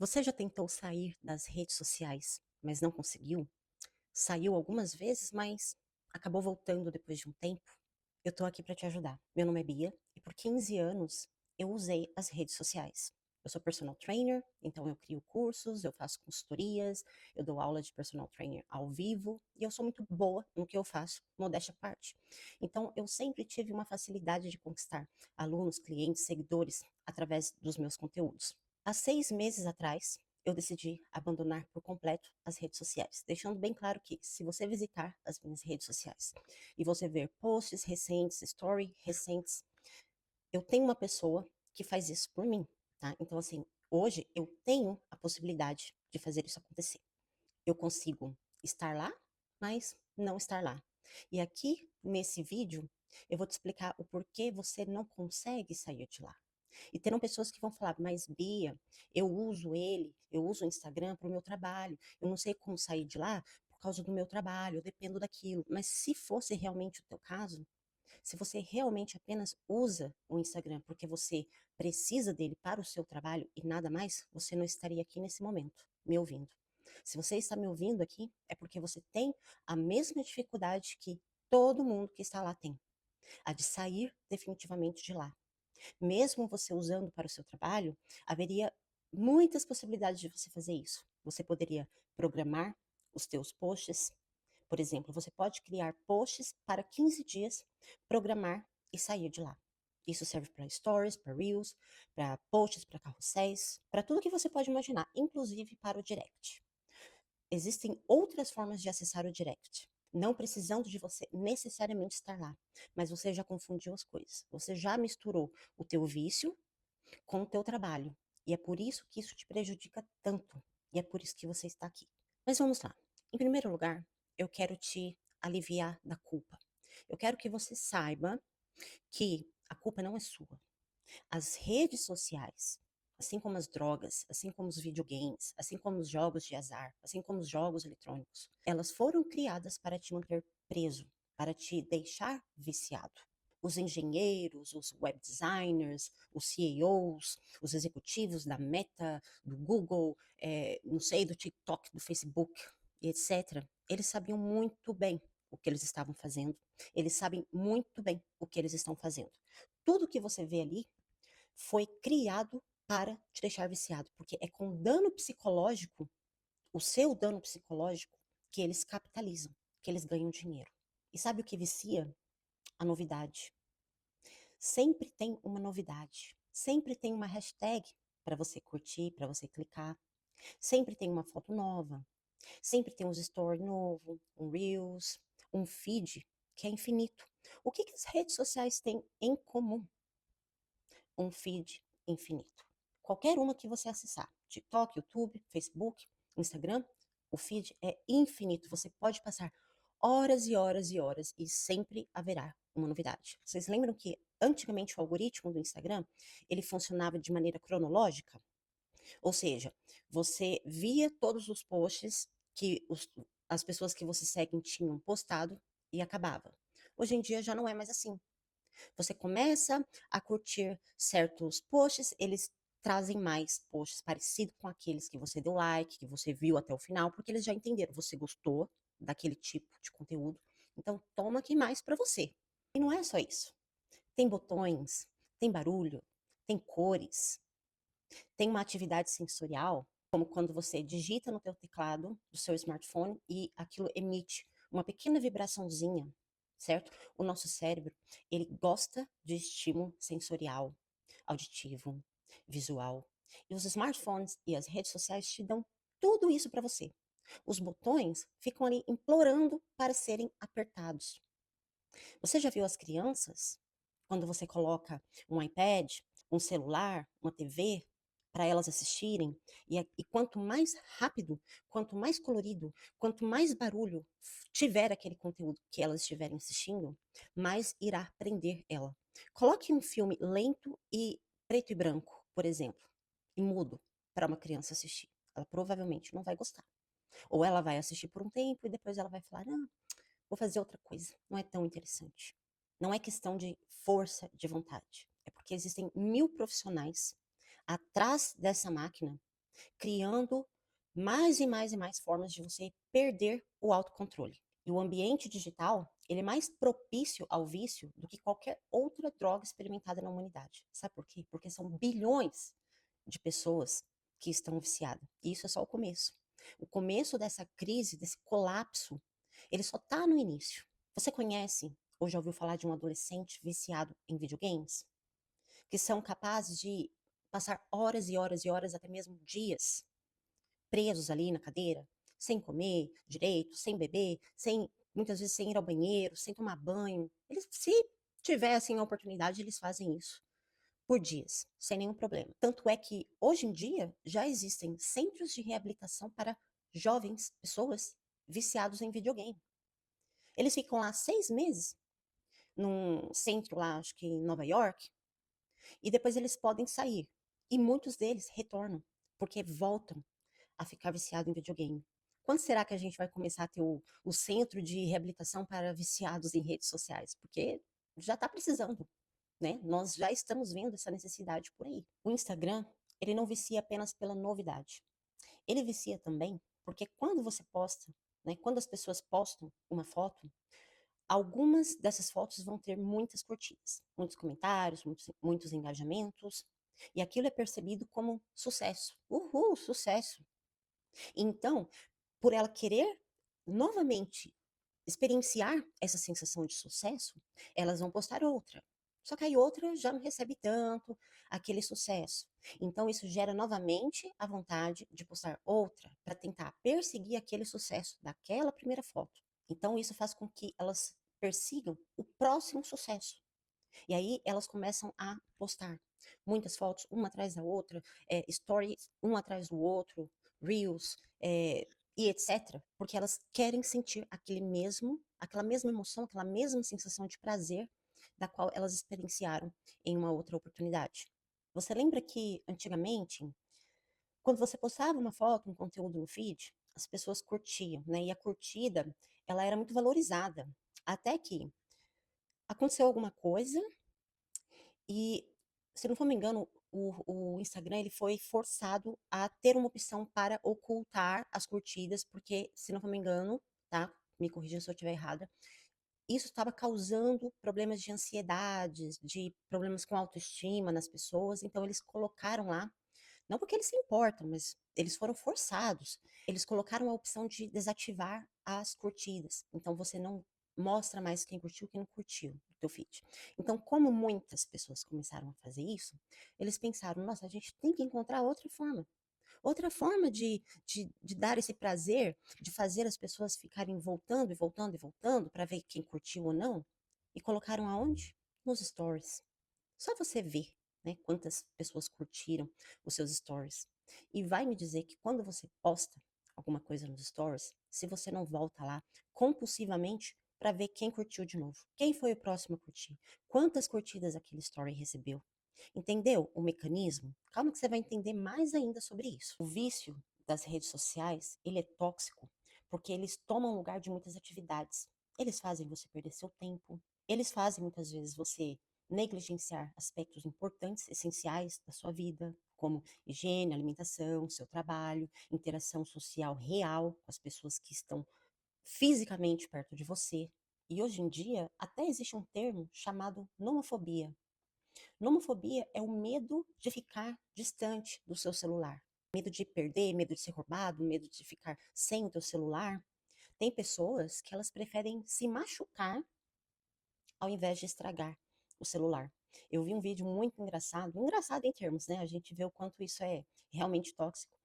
Você já tentou sair das redes sociais, mas não conseguiu? Saiu algumas vezes, mas acabou voltando depois de um tempo? Eu tô aqui para te ajudar. Meu nome é Bia e por 15 anos eu usei as redes sociais. Eu sou personal trainer, então eu crio cursos, eu faço consultorias, eu dou aula de personal trainer ao vivo e eu sou muito boa no que eu faço, modéstia à parte. Então eu sempre tive uma facilidade de conquistar alunos, clientes, seguidores através dos meus conteúdos. Há 6 meses atrás, eu decidi abandonar por completo as redes sociais, deixando bem claro que, se você visitar as minhas redes sociais e você ver posts recentes, story recentes, eu tenho uma pessoa que faz isso por mim, tá? Então, assim, hoje eu tenho a possibilidade de fazer isso acontecer. Eu consigo estar lá, mas não estar lá. E aqui, nesse vídeo, eu vou te explicar o porquê você não consegue sair de lá. E terão pessoas que vão falar, mas Bia, eu uso o Instagram para o meu trabalho, eu não sei como sair de lá por causa do meu trabalho, eu dependo daquilo. Mas se fosse realmente o teu caso, se você realmente apenas usa o Instagram porque você precisa dele para o seu trabalho e nada mais, você não estaria aqui nesse momento me ouvindo. Se você está me ouvindo aqui, é porque você tem a mesma dificuldade que todo mundo que está lá tem, a de sair definitivamente de lá. Mesmo você usando para o seu trabalho, haveria muitas possibilidades de você fazer isso. Você poderia programar os teus posts. Por exemplo, você pode criar posts para 15 dias, programar e sair de lá. Isso serve para stories, para reels, para posts, para carrosséis, para tudo que você pode imaginar, inclusive para o direct. Existem outras formas de acessar o direct, não precisando de você necessariamente estar lá, mas você já confundiu as coisas. Você já misturou o teu vício com o teu trabalho. E é por isso que isso te prejudica tanto. E é por isso que você está aqui. Mas vamos lá. Em primeiro lugar, eu quero te aliviar da culpa. Eu quero que você saiba que a culpa não é sua. As redes sociais, assim como as drogas, assim como os videogames, assim como os jogos de azar, assim como os jogos eletrônicos, elas foram criadas para te manter preso, para te deixar viciado. Os engenheiros, os web designers, os CEOs, os executivos da Meta, do Google, não sei, do TikTok, do Facebook, etc., eles sabiam muito bem o que eles estavam fazendo. Eles sabem muito bem o que eles estão fazendo. Tudo que você vê ali foi criado para te deixar viciado, porque é com dano psicológico, o seu dano psicológico, que eles capitalizam, que eles ganham dinheiro. E sabe o que vicia? A novidade. Sempre tem uma novidade, sempre tem uma hashtag para você curtir, para você clicar, sempre tem uma foto nova, sempre tem um story novo, um Reels, um feed que é infinito. O que, que as redes sociais têm em comum? Um feed infinito. Qualquer uma que você acessar, TikTok, YouTube, Facebook, Instagram, o feed é infinito. Você pode passar horas e horas e horas e sempre haverá uma novidade. Vocês lembram que antigamente o algoritmo do Instagram, ele funcionava de maneira cronológica? Ou seja, você via todos os posts que as pessoas que você segue tinham postado e acabava. Hoje em dia já não é mais assim. Você começa a curtir certos posts, eles trazem mais posts parecidos com aqueles que você deu like, que você viu até o final, porque eles já entenderam, você gostou daquele tipo de conteúdo, então toma aqui mais para você. E não é só isso. Tem botões, tem barulho, tem cores, tem uma atividade sensorial, como quando você digita no teu teclado do seu smartphone e aquilo emite uma pequena vibraçãozinha, certo? O nosso cérebro, ele gosta de estímulo sensorial, auditivo, visual. E os smartphones e as redes sociais te dão tudo isso para você. Os botões ficam ali implorando para serem apertados. Você já viu as crianças? Quando você coloca um iPad, um celular, uma TV, para elas assistirem, e quanto mais rápido, quanto mais colorido, quanto mais barulho tiver aquele conteúdo que elas estiverem assistindo, mais irá prender ela. Coloque um filme lento e preto e branco, por exemplo, e mudo para uma criança assistir. Ela provavelmente não vai gostar. Ou ela vai assistir por um tempo e depois ela vai falar: ah, vou fazer outra coisa, não é tão interessante. Não é questão de força de vontade, é porque existem 1000 profissionais atrás dessa máquina criando mais e mais e mais formas de você perder o autocontrole. E o ambiente digital, ele é mais propício ao vício do que qualquer outra droga experimentada na humanidade. Sabe por quê? Porque são bilhões de pessoas que estão viciadas. E isso é só o começo. O começo dessa crise, desse colapso, ele só está no início. Você conhece ou já ouviu falar de um adolescente viciado em videogames? Que são capazes de passar horas e horas e horas, até mesmo dias, presos ali na cadeira, sem comer direito, sem beber, sem muitas vezes sem ir ao banheiro, sem tomar banho. Eles, se tivessem a oportunidade, eles fazem isso por dias, sem nenhum problema. Tanto é que hoje em dia já existem centros de reabilitação para jovens, pessoas viciados em videogame. Eles ficam lá 6 meses num centro lá, acho que em Nova York, e depois eles podem sair. E muitos deles retornam, porque voltam a ficar viciado em videogame. Quando será que a gente vai começar a ter o centro de reabilitação para viciados em redes sociais? Porque já está precisando, né? Nós já estamos vendo essa necessidade por aí. O Instagram, ele não vicia apenas pela novidade. Ele vicia também porque quando você posta, né? Quando as pessoas postam uma foto, algumas dessas fotos vão ter muitas curtidas, muitos comentários, muitos engajamentos, e aquilo é percebido como sucesso. Uhul, sucesso! Então, por ela querer novamente experienciar essa sensação de sucesso, elas vão postar outra. Só que aí outra já não recebe tanto aquele sucesso. Então, isso gera novamente a vontade de postar outra para tentar perseguir aquele sucesso daquela primeira foto. Então, isso faz com que elas persigam o próximo sucesso. E aí elas começam a postar muitas fotos, uma atrás da outra, stories, um atrás do outro, reels, e etc. Porque elas querem sentir aquela mesma emoção, aquela mesma sensação de prazer da qual elas experienciaram em uma outra oportunidade. Você lembra que antigamente, quando você postava uma foto, um conteúdo no feed, as pessoas curtiam, né? E a curtida, ela era muito valorizada. Até que aconteceu alguma coisa e, se não for me engano, o Instagram ele foi forçado a ter uma opção para ocultar as curtidas, porque, se não for me engano, tá? Me corrija se eu estiver errada. Isso estava causando problemas de ansiedade, de problemas com autoestima nas pessoas, então eles colocaram lá, não porque eles se importam, mas eles foram forçados. Eles colocaram a opção de desativar as curtidas. Então você não mostra mais quem curtiu e quem não curtiu no teu feed. Então, como muitas pessoas começaram a fazer isso, eles pensaram, nossa, a gente tem que encontrar outra forma de dar esse prazer, de fazer as pessoas ficarem voltando e voltando e voltando para ver quem curtiu ou não. E colocaram aonde? Nos stories. Só você ver, né, quantas pessoas curtiram os seus stories. E vai me dizer que quando você posta alguma coisa nos stories, se você não volta lá compulsivamente para ver quem curtiu de novo, quem foi o próximo a curtir, quantas curtidas aquele story recebeu. Entendeu o mecanismo? Calma que você vai entender mais ainda sobre isso. O vício das redes sociais, ele é tóxico porque eles tomam lugar de muitas atividades. Eles fazem você perder seu tempo, eles fazem muitas vezes você negligenciar aspectos importantes, essenciais da sua vida, como higiene, alimentação, seu trabalho, interação social real com as pessoas que estão fisicamente perto de você. E hoje em dia, até existe um termo chamado nomofobia. Nomofobia é o medo de ficar distante do seu celular. Medo de perder, medo de ser roubado, medo de ficar sem o teu celular. Tem pessoas que elas preferem se machucar ao invés de estragar o celular. Eu vi um vídeo muito engraçado, engraçado em termos, né? A gente vê o quanto isso é realmente tóxico,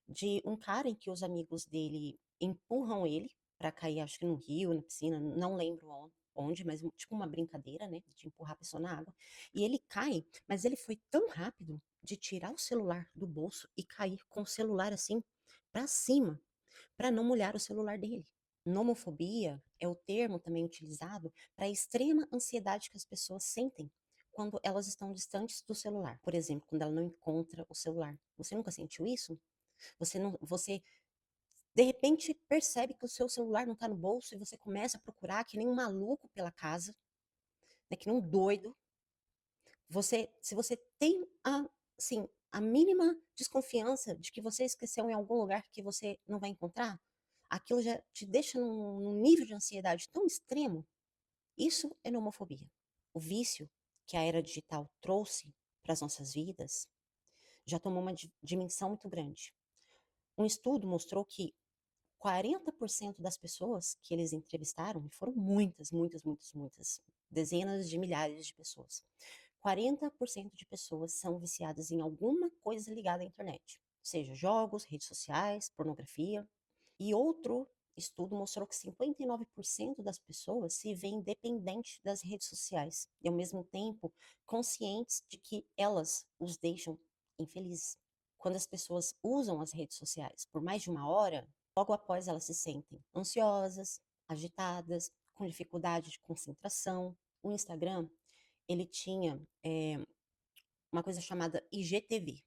de um cara em que os amigos dele empurram ele para cair, acho que no rio, na piscina, não lembro onde, mas tipo uma brincadeira, né, de empurrar a pessoa na água. E ele cai, mas ele foi tão rápido de tirar o celular do bolso e cair com o celular assim para cima, para não molhar o celular dele. Nomofobia é o termo também utilizado para a extrema ansiedade que as pessoas sentem quando elas estão distantes do celular. Por exemplo, quando ela não encontra o celular. Você nunca sentiu isso? Você de repente percebe que o seu celular não está no bolso e você começa a procurar que nem um maluco pela casa, né, que nem um doido. Se você tem a, assim, a mínima desconfiança de que você esqueceu em algum lugar que você não vai encontrar, aquilo já te deixa num nível de ansiedade tão extremo. Isso é nomofobia. O vício que a era digital trouxe para as nossas vidas já tomou uma dimensão muito grande. Um estudo mostrou que 40% das pessoas que eles entrevistaram, e foram muitas, muitas, muitas, muitas, dezenas de milhares de pessoas, 40% de pessoas são viciadas em alguma coisa ligada à internet, seja jogos, redes sociais, pornografia. E outro estudo mostrou que 59% das pessoas se veem dependentes das redes sociais e, ao mesmo tempo, conscientes de que elas os deixam infelizes. Quando as pessoas usam as redes sociais por mais de uma hora, logo após elas se sentem ansiosas, agitadas, com dificuldade de concentração. O Instagram, ele tinha uma coisa chamada IGTV,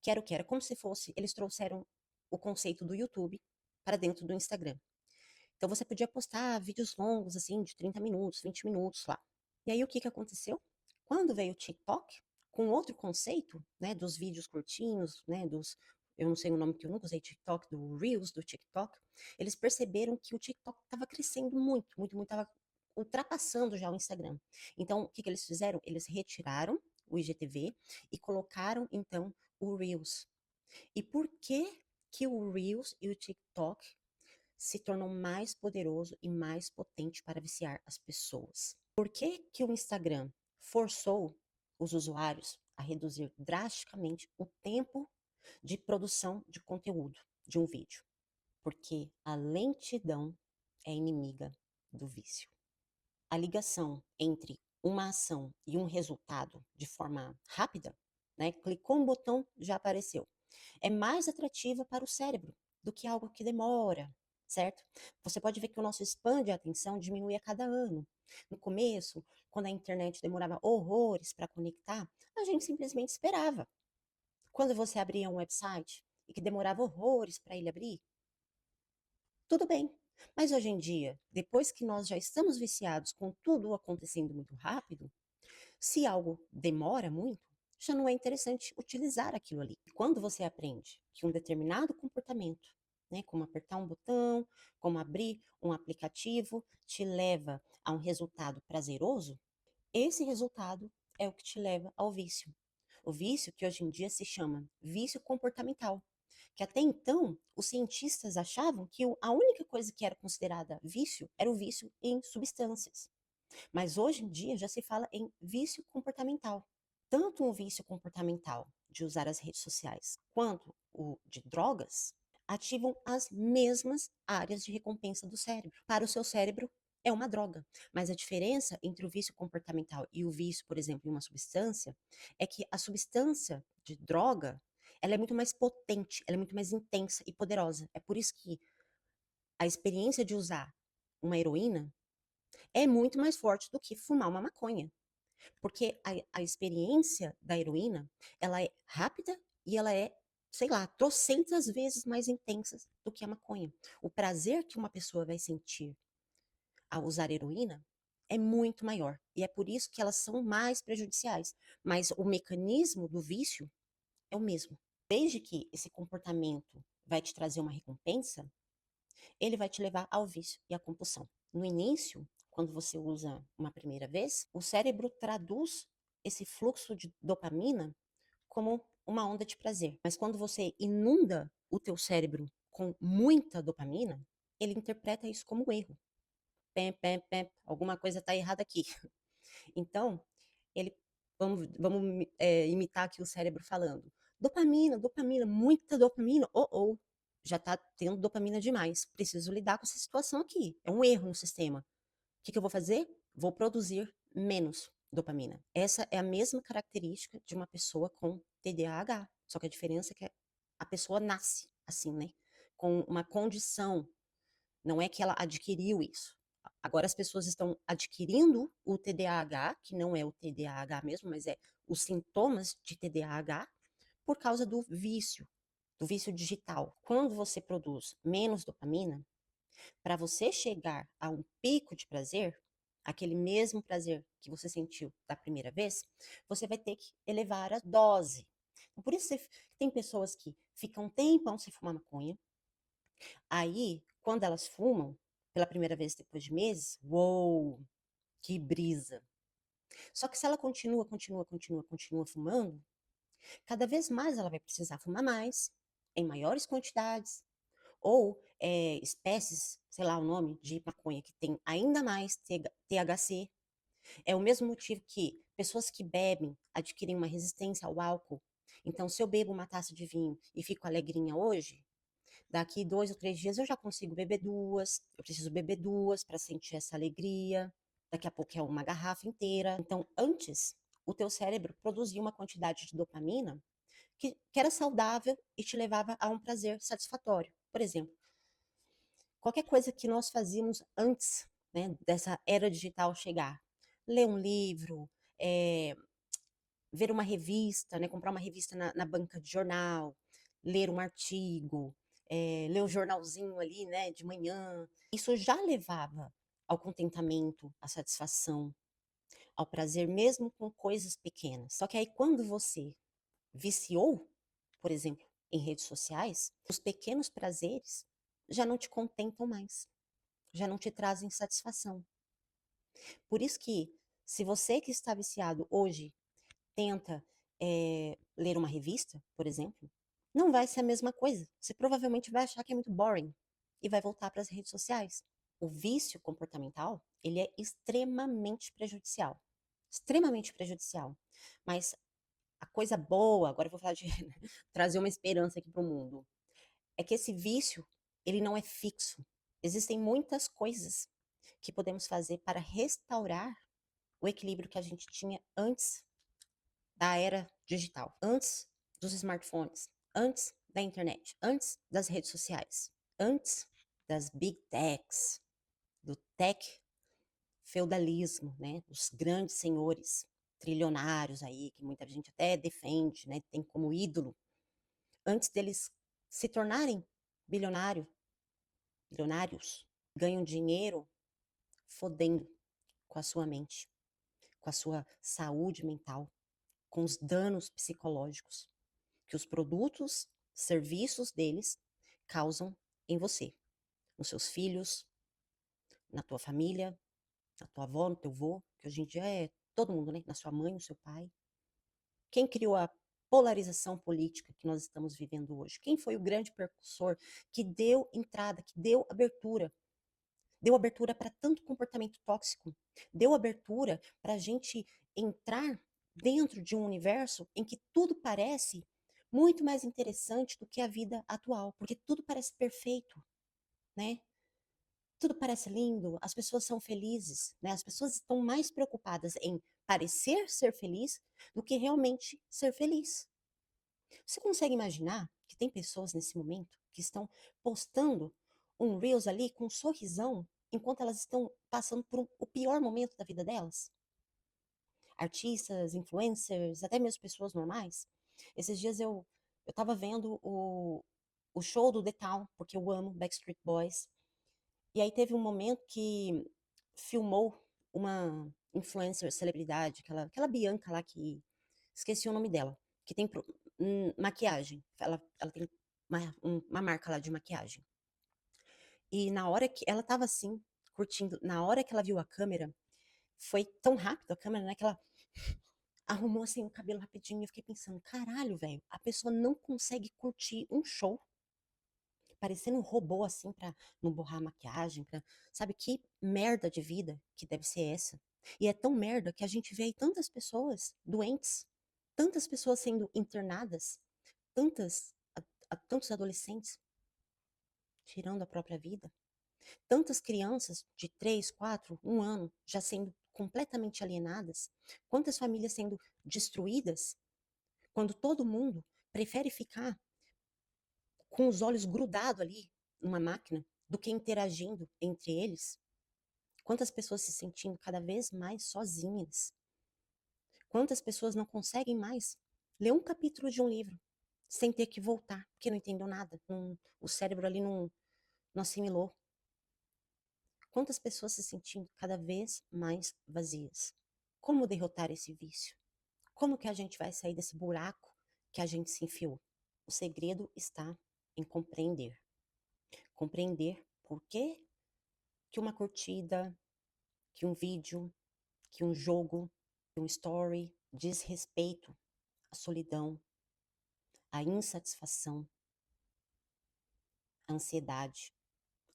que era o que? Era como se fosse, eles trouxeram o conceito do YouTube para dentro do Instagram. Então você podia postar vídeos longos, assim, de 30 minutos, 20 minutos lá. E aí o que que aconteceu? Quando veio o TikTok, com outro conceito, né, dos vídeos curtinhos, né, eu não sei o nome que eu nunca usei TikTok, do Reels do TikTok, eles perceberam que o TikTok estava crescendo muito, muito, muito, estava ultrapassando já o Instagram. Então, o que que eles fizeram? Eles retiraram o IGTV e colocaram, então, o Reels. E por que que o Reels e o TikTok se tornou mais poderoso e mais potente para viciar as pessoas? Por que que o Instagram forçou os usuários a reduzir drasticamente o tempo de produção de conteúdo de um vídeo? Porque a lentidão é inimiga do vício. A ligação entre uma ação e um resultado de forma rápida, né? Clicou um botão, já apareceu, é mais atrativa para o cérebro do que algo que demora, certo? Você pode ver que o nosso span de atenção diminui a cada ano. No começo, quando a internet demorava horrores para conectar, a gente simplesmente esperava. Quando você abria um website e que demorava horrores para ele abrir, tudo bem. Mas hoje em dia, depois que nós já estamos viciados com tudo acontecendo muito rápido, se algo demora muito, já não é interessante utilizar aquilo ali. Quando você aprende que um determinado comportamento, né, como apertar um botão, como abrir um aplicativo, te leva a um resultado prazeroso, esse resultado é o que te leva ao vício. O vício que hoje em dia se chama vício comportamental, que até então os cientistas achavam que a única coisa que era considerada vício era o vício em substâncias. Mas hoje em dia já se fala em vício comportamental. Tanto um vício comportamental de usar as redes sociais quanto o de drogas ativam as mesmas áreas de recompensa do cérebro. Para o seu cérebro, é uma droga. Mas a diferença entre o vício comportamental e o vício, por exemplo, em uma substância, é que a substância de droga, ela é muito mais potente, ela é muito mais intensa e poderosa. É por isso que a experiência de usar uma heroína é muito mais forte do que fumar uma maconha. Porque a experiência da heroína, ela é rápida e ela é, sei lá, trocentas vezes mais intensa do que a maconha. O prazer que uma pessoa vai sentir ao usar heroína é muito maior. E é por isso que elas são mais prejudiciais. Mas o mecanismo do vício é o mesmo. Desde que esse comportamento vai te trazer uma recompensa, ele vai te levar ao vício e à compulsão. No início, quando você usa uma primeira vez, o cérebro traduz esse fluxo de dopamina como uma onda de prazer. Mas quando você inunda o teu cérebro com muita dopamina, ele interpreta isso como um erro. Pem, pem, pem, alguma coisa está errada aqui. Então, ele vamos imitar aqui o cérebro falando. Dopamina, dopamina, muita dopamina. Oh, já está tendo dopamina demais. Preciso lidar com essa situação aqui. É um erro no sistema. O que eu vou fazer? Vou produzir menos dopamina. Essa é a mesma característica de uma pessoa com TDAH. Só que a diferença é que a pessoa nasce assim, né? Com uma condição. Não é que ela adquiriu isso. Agora as pessoas estão adquirindo o TDAH, que não é o TDAH mesmo, mas é os sintomas de TDAH, por causa do vício digital. Quando você produz menos dopamina, para você chegar a um pico de prazer, aquele mesmo prazer que você sentiu da primeira vez, você vai ter que elevar a dose. Por isso tem pessoas que ficam um tempão sem fumar maconha, aí, quando elas fumam, pela primeira vez depois de meses, uou, que brisa. Só que se ela continua fumando, cada vez mais ela vai precisar fumar mais, em maiores quantidades, ou espécies, sei lá o nome, de maconha que tem ainda mais THC. É o mesmo motivo que pessoas que bebem adquirem uma resistência ao álcool. Então, se eu bebo uma taça de vinho e fico alegrinha hoje, daqui 2 ou 3 dias eu já consigo beber duas, eu preciso beber duas para sentir essa alegria. Daqui a pouco é uma garrafa inteira. Então, antes, o teu cérebro produzia uma quantidade de dopamina que era saudável e te levava a um prazer satisfatório. Por exemplo, qualquer coisa que nós fazíamos antes, né, dessa era digital chegar, ler um livro, é, ver uma revista, né, comprar uma revista na banca de jornal, ler um artigo, ler um jornalzinho ali, né, de manhã, isso já levava ao contentamento, à satisfação, ao prazer, mesmo com coisas pequenas. Só que aí quando você viciou, por exemplo, em redes sociais, os pequenos prazeres já não te contentam mais, já não te trazem satisfação. Por isso que, se você que está viciado hoje tenta ler uma revista, por exemplo, não vai ser a mesma coisa. Você provavelmente vai achar que é muito boring e vai voltar para as redes sociais. O vício comportamental, ele é extremamente prejudicial. Extremamente prejudicial. Mas a coisa boa, agora eu vou falar de trazer uma esperança aqui para o mundo, é que esse vício, ele não é fixo. Existem muitas coisas que podemos fazer para restaurar o equilíbrio que a gente tinha antes da era digital, antes dos smartphones, antes da internet, antes das redes sociais, antes das big techs, do tech feudalismo, né, dos grandes senhores trilionários aí, que muita gente até defende, né, tem como ídolo, antes deles se tornarem bilionário, bilionários, ganham dinheiro fodendo com a sua mente, com a sua saúde mental, com os danos psicológicos que os produtos, serviços deles causam em você, nos seus filhos, na tua família, na tua avó, no teu avô, que hoje em dia é todo mundo, né? Na sua mãe, no seu pai. Quem criou a polarização política que nós estamos vivendo hoje? Quem foi o grande precursor que deu entrada, que deu abertura? Deu abertura para tanto comportamento tóxico, deu abertura para a gente entrar dentro de um universo em que tudo parece muito mais interessante do que a vida atual, porque tudo parece perfeito, né? Tudo parece lindo, as pessoas são felizes, né? As pessoas estão mais preocupadas em parecer ser feliz do que realmente ser feliz. Você consegue imaginar que tem pessoas nesse momento que estão postando um Reels ali com um sorrisão enquanto elas estão passando por o pior momento da vida delas? Artistas, influencers, até mesmo pessoas normais. Esses dias eu tava vendo o show do The Town, porque eu amo Backstreet Boys. E aí teve um momento que filmou uma influencer, celebridade, aquela Bianca lá que esqueci o nome dela, que tem maquiagem. Ela tem uma marca lá de maquiagem. E na hora que ela tava assim, curtindo, na hora que ela viu a câmera, foi tão rápido a câmera, né, que ela arrumou assim o cabelo rapidinho. Eu fiquei pensando, caralho, velho, a pessoa não consegue curtir um show parecendo um robô assim pra não borrar a maquiagem, pra... sabe que merda de vida que deve ser essa? E é tão merda que a gente vê aí tantas pessoas doentes, tantas pessoas sendo internadas, tantos adolescentes tirando a própria vida, tantas crianças de 3, 4, 1 ano já sendo completamente alienadas, quantas famílias sendo destruídas, quando todo mundo prefere ficar com os olhos grudados ali numa máquina do que interagindo entre eles. Quantas pessoas se sentindo cada vez mais sozinhas? Quantas pessoas não conseguem mais ler um capítulo de um livro sem ter que voltar, porque não entendeu nada, o cérebro ali não assimilou. Quantas pessoas se sentindo cada vez mais vazias? Como derrotar esse vício? Como que a gente vai sair desse buraco que a gente se enfiou. O segredo está em compreender. Compreender por que uma curtida, que um vídeo, que um jogo, que um story diz respeito à solidão, à insatisfação, à ansiedade,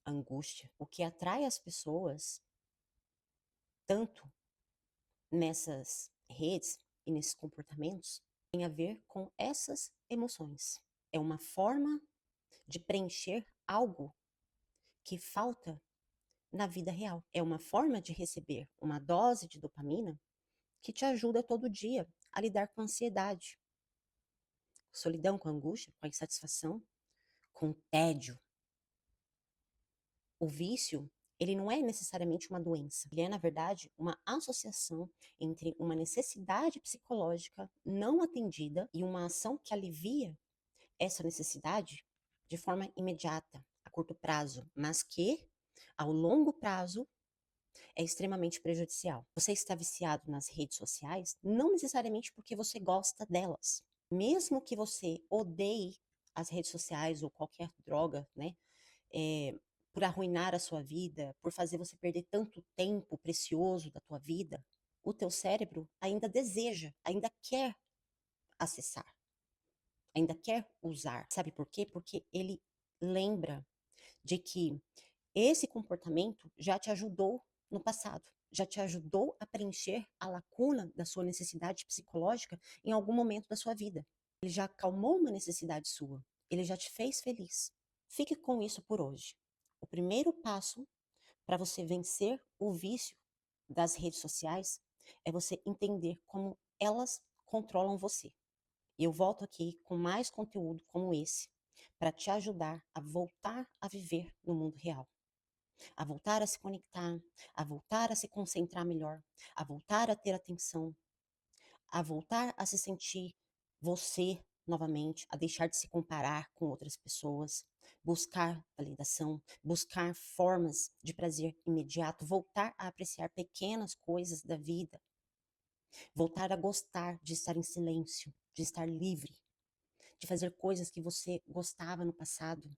à angústia. O que atrai as pessoas tanto nessas redes e nesses comportamentos tem a ver com essas emoções. É uma forma de preencher algo que falta na vida real. É uma forma de receber uma dose de dopamina que te ajuda todo dia a lidar com a ansiedade, solidão, com a angústia, com a insatisfação, com o tédio. O vício, ele não é necessariamente uma doença. Ele é, na verdade, uma associação entre uma necessidade psicológica não atendida e uma ação que alivia essa necessidade de forma imediata, a curto prazo, mas que, ao longo prazo, é extremamente prejudicial. Você está viciado nas redes sociais não necessariamente porque você gosta delas. Mesmo que você odeie as redes sociais ou qualquer droga, né? Por arruinar a sua vida, por fazer você perder tanto tempo precioso da tua vida, o teu cérebro ainda deseja, ainda quer acessar, ainda quer usar. Sabe por quê? Porque ele lembra de que esse comportamento já te ajudou no passado, já te ajudou a preencher a lacuna da sua necessidade psicológica em algum momento da sua vida. Ele já acalmou uma necessidade sua, ele já te fez feliz. Fique com isso por hoje. O primeiro passo para você vencer o vício das redes sociais é você entender como elas controlam você. E eu volto aqui com mais conteúdo como esse para te ajudar a voltar a viver no mundo real, a voltar a se conectar, a voltar a se concentrar melhor, a voltar a ter atenção, a voltar a se sentir você novamente, a deixar de se comparar com outras pessoas, buscar validação, buscar formas de prazer imediato, voltar a apreciar pequenas coisas da vida, voltar a gostar de estar em silêncio, de estar livre, de fazer coisas que você gostava no passado,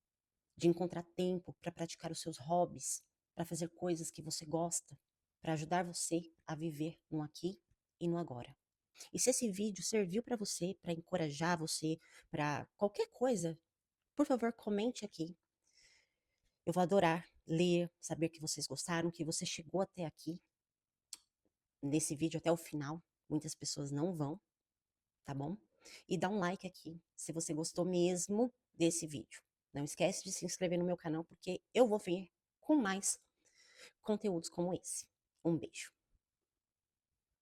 de encontrar tempo para praticar os seus hobbies, para fazer coisas que você gosta, para ajudar você a viver no aqui e no agora. E se esse vídeo serviu para você, para encorajar você, para qualquer coisa, por favor, comente aqui. Eu vou adorar ler, saber que vocês gostaram, que você chegou até aqui, nesse vídeo até o final. Muitas pessoas não vão, tá bom? E dá um like aqui, se você gostou mesmo desse vídeo. Não esquece de se inscrever no meu canal, porque eu vou vir com mais conteúdos como esse. Um beijo.